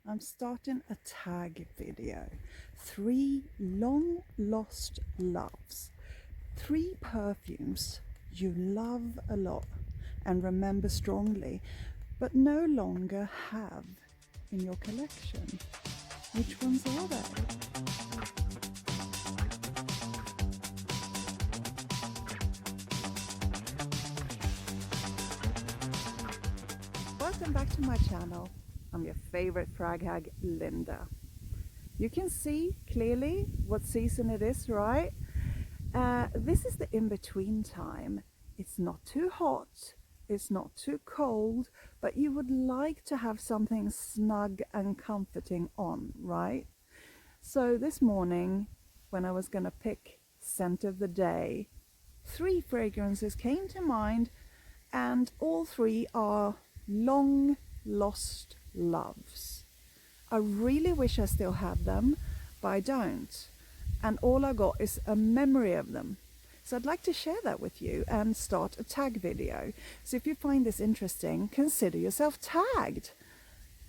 I'm starting a tag video. 3 long lost loves. 3 perfumes you love a lot and remember strongly, but no longer have in your collection. Which ones are they? Welcome back to my channel. I'm your favorite frag hag, Linda. You can see clearly what season it is, right? This is the in-between time. It's not too hot, it's not too cold, but you would like to have something snug and comforting on, right? So this morning, when I was gonna pick scent of the day, 3 fragrances came to mind, and all 3 are long lost loves. I really wish I still had them, but I don't. And all I got is a memory of them. So I'd like to share that with you and start a tag video. So if you find this interesting, consider yourself tagged.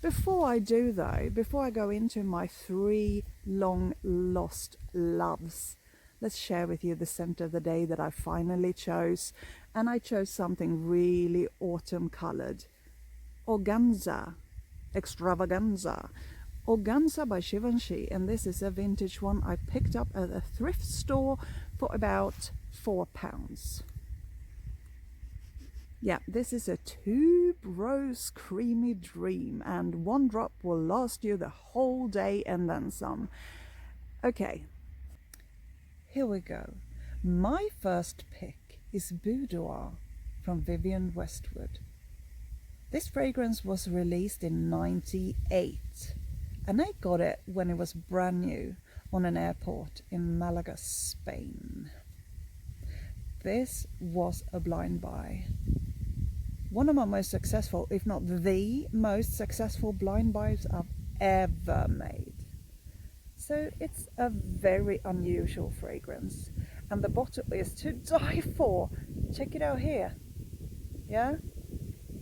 Before I do though, before I go into my 3 long lost loves, let's share with you the scent of the day that I finally chose. And I chose something really autumn colored. Organza, Extravaganza. Organza by Givenchy, and this is a vintage one I picked up at a thrift store for about £4. Yeah, this is a tube rose creamy dream, and 1 drop will last you the whole day and then some. Okay, here we go. My first pick is Boudoir from Vivienne Westwood. This fragrance was released in '98, and I got it when it was brand new on an airport in Malaga, Spain. This was a blind buy. One of my most successful, if not the most successful blind buys I've ever made. So it's a very unusual fragrance, and the bottle is to die for. Check it out here. Yeah?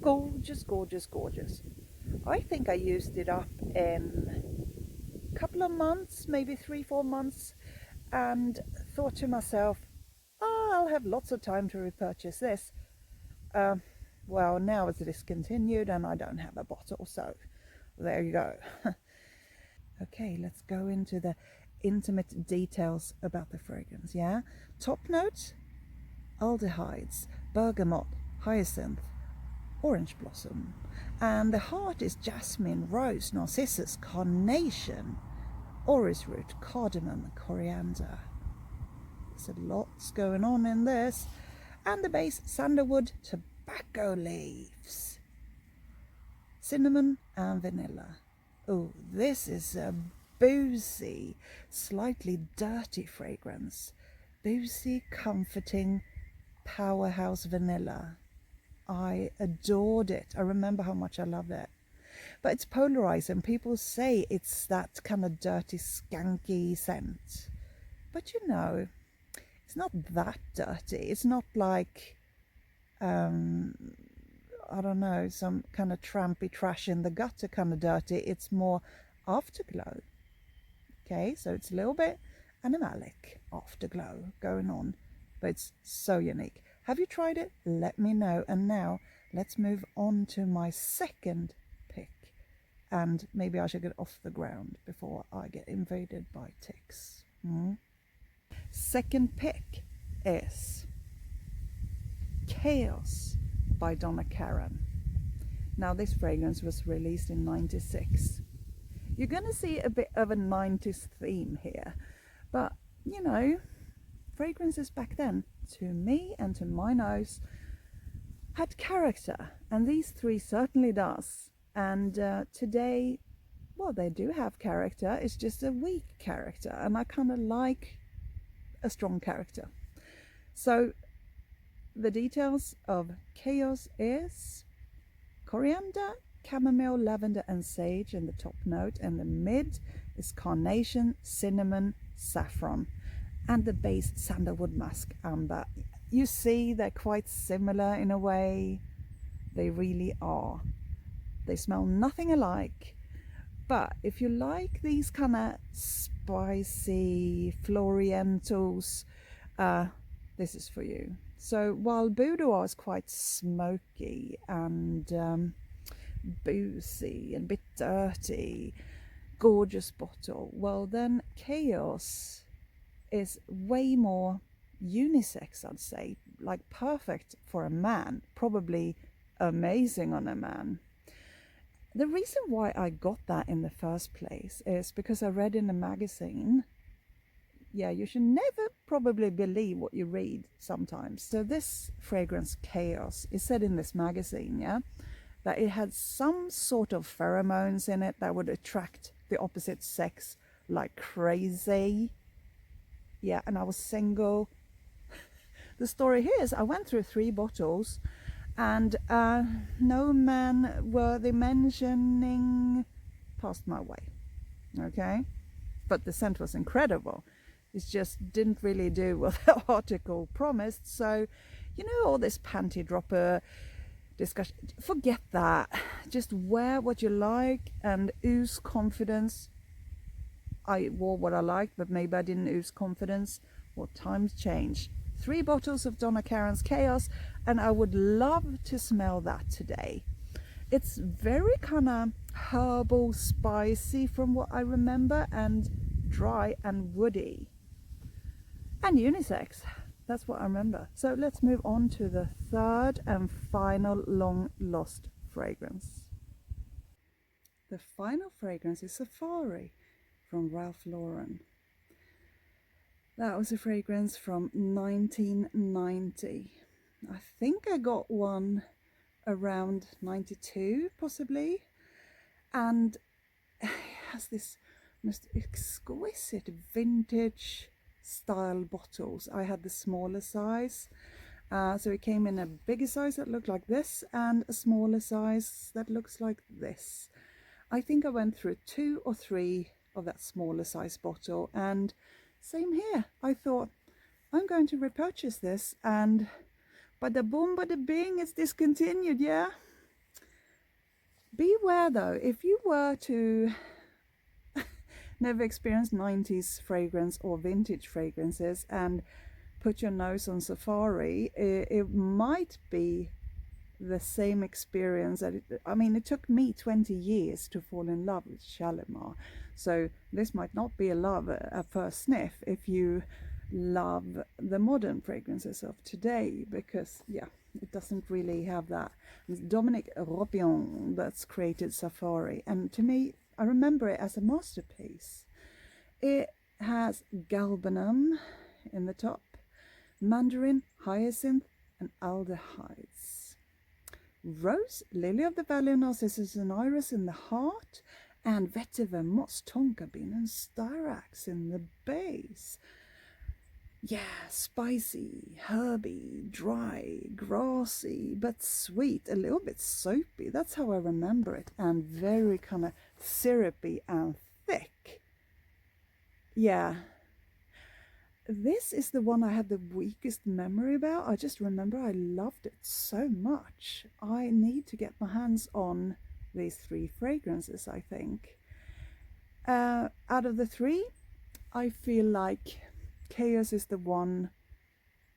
Gorgeous, gorgeous, gorgeous. I think I used it up in a couple of months, maybe 3-4 months, and thought to myself, oh, I'll have lots of time to repurchase this. Well, now it's discontinued and I don't have a bottle, so there you go. Okay, let's go into the intimate details about the fragrance, yeah? Top notes: aldehydes, bergamot, hyacinth, orange blossom, and the heart is jasmine, rose, narcissus, carnation, orris root, cardamom, coriander. There's a lots going on in this. And the base: sandalwood, tobacco leaves, cinnamon and vanilla. Oh, this is a boozy, slightly dirty fragrance. Boozy, comforting, powerhouse vanilla. I adored it. I remember how much I loved it. But it's polarizing. People say it's that kind of dirty, skanky scent. But you know, it's not that dirty. It's not like, I don't know, some kind of trampy trash in the gutter kind of dirty. It's more afterglow. Okay, so it's a little bit animalic afterglow going on. But it's so unique. Have you tried it? Let me know. And now let's move on to my second pick. And maybe I should get off the ground before I get invaded by ticks. Second pick is Chaos by Donna Karan. Now this fragrance was released in '96. You're going to see a bit of a 90s theme here. But, you know, fragrances back then, to me and to my nose, had character, and these 3 certainly does. And today, well, they do have character. It's just a weak character, and I kind of like a strong character. So the details of Chaos is coriander, chamomile, lavender and sage in the top note, and the mid is carnation, cinnamon, saffron, and the base sandalwood musk amber. You see, they're quite similar in a way. They really are. They smell nothing alike, But if you like these kind of spicy florientals, this is for you. So while Boudoir is quite smoky and boozy and a bit dirty, gorgeous bottle, well then Chaos is way more unisex, I'd say, like perfect for a man, probably amazing on a man. The reason why I got that in the first place is because I read in a magazine. Yeah, you should never probably believe what you read sometimes. So this fragrance Chaos is said in this magazine, yeah, that it had some sort of pheromones in it that would attract the opposite sex like crazy. Yeah, and I was single. The story here is I went through 3 bottles and no man worthy mentioning passed my way. Okay, but the scent was incredible. It just didn't really do what the article promised. So, you know, all this panty dropper discussion, forget that. Just wear what you like and ooze confidence. I wore what I liked, but maybe I didn't ooze confidence. Well, times change. 3 bottles of Donna Karan's Chaos, and I would love to smell that today. It's very kind of herbal, spicy from what I remember, and dry and woody. And unisex. That's what I remember. So let's move on to the third and final long lost fragrance. The final fragrance is Safari from Ralph Lauren. That was a fragrance from 1990. I think I got one around 92 possibly, and it has this most exquisite vintage style bottles. I had the smaller size, so it came in a bigger size that looked like this and a smaller size that looks like this. I think I went through 2 or 3 of that smaller size bottle, and same here. I thought I'm going to repurchase this, and bada boom bada bing, it's discontinued. Yeah, beware though, if you were to never experienced 90s fragrance or vintage fragrances and put your nose on Safari, it might be the same experience that it took me 20 years to fall in love with Shalimar, so this might not be a love at first sniff if you love the modern fragrances of today, because yeah, it doesn't really have that. It's Dominique Ropion that's created Safari, and to me, I remember it as a masterpiece. It has galbanum in the top, mandarin, hyacinth and aldehydes, rose, lily of the valley, narcissus and iris in the heart, and vetiver, moss, tonka bean and styrax in the base. Yeah, spicy, herby, dry, grassy, but sweet, a little bit soapy. That's how I remember it, and very kind of syrupy and thick. Yeah, this is the one I had the weakest memory about. I just remember I loved it so much. I need to get my hands on these 3 fragrances, I think. Out of the 3, I feel like Chaos is the one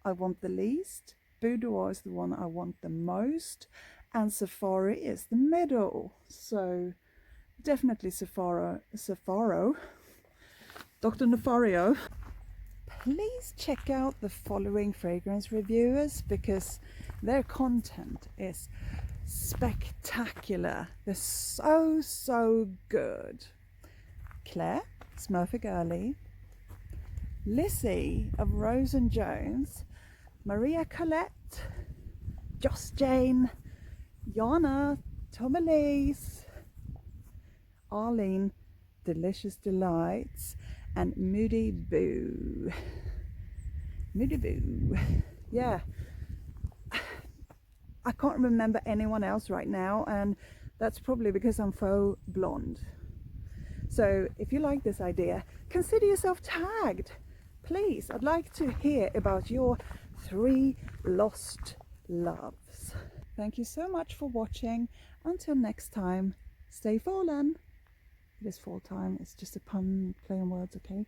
I want the least, Boudoir is the one I want the most, and Safari is the middle. So definitely Safaro, Dr. Nefario. Please check out the following fragrance reviewers because their content is spectacular. They're so good. Claire, Smurfy Girly, Lizzie of Rose and Jones, Maria Colette, Joss Jane, Yana, Tom Elise, Arlene, Delicious Delights, and Moody Boo. Moody Boo. Yeah. I can't remember anyone else right now, and that's probably because I'm faux blonde. So if you like this idea, consider yourself tagged. Please, I'd like to hear about your 3 lost loves. Thank you so much for watching. Until next time, stay fallen. It is fall time. It's just a pun, play on words, okay?